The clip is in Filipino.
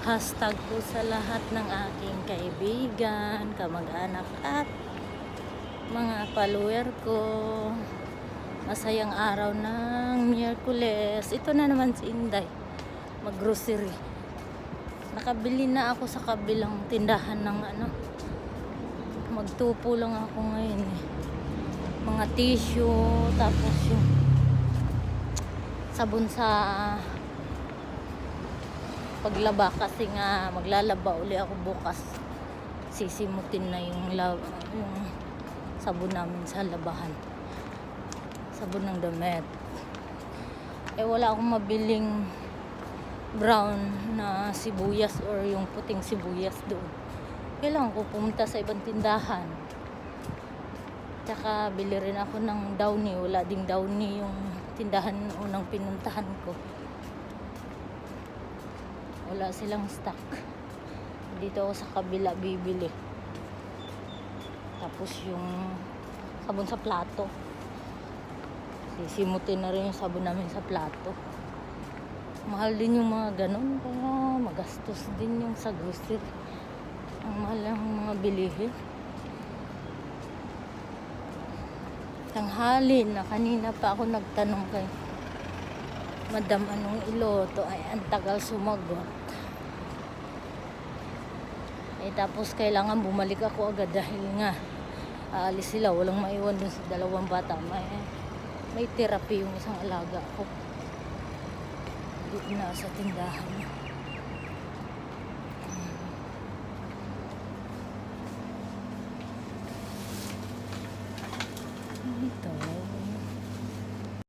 Hashtag po sa lahat ng aking kaibigan, kamag-anak at mga follower ko. Masayang araw ng Miyerkules. Ito na naman si Inday, mag-grocery. Nakabili na ako sa kabilang tindahan ng magtupo lang ako ngayon eh. Mga tissue, tapos yung sabon sa paglaba kasi nga maglalaba uli ako bukas. Sisimutin na yung sabon namin sa labahan. Sabon ng damit. Eh wala akong mabiling brown na sibuyas or yung puting sibuyas doon. Kailangan ko pumunta sa ibang tindahan. Tsaka bili rin ako ng downy. Wala ding downy yung tindahan unang pinuntahan ko. Wala silang stock. Dito ako sa kabila bibili. Tapos yung sabon sa plato. Sisimutin na rin yung sabon namin sa plato. Mahal din yung mga ganun. Kaya magastos din yung sa grocery. Ang mahal ng mga bilihin. Tanghali na kanina pa ako nagtanong kay Madam anong iloto. Ay ang tagal sumagot. Eh tapos kailangan bumalik ako agad dahil nga aalis sila, walang maiwan dun sa dalawang bata. May therapy yung isang alaga ko dito na sa tindahan.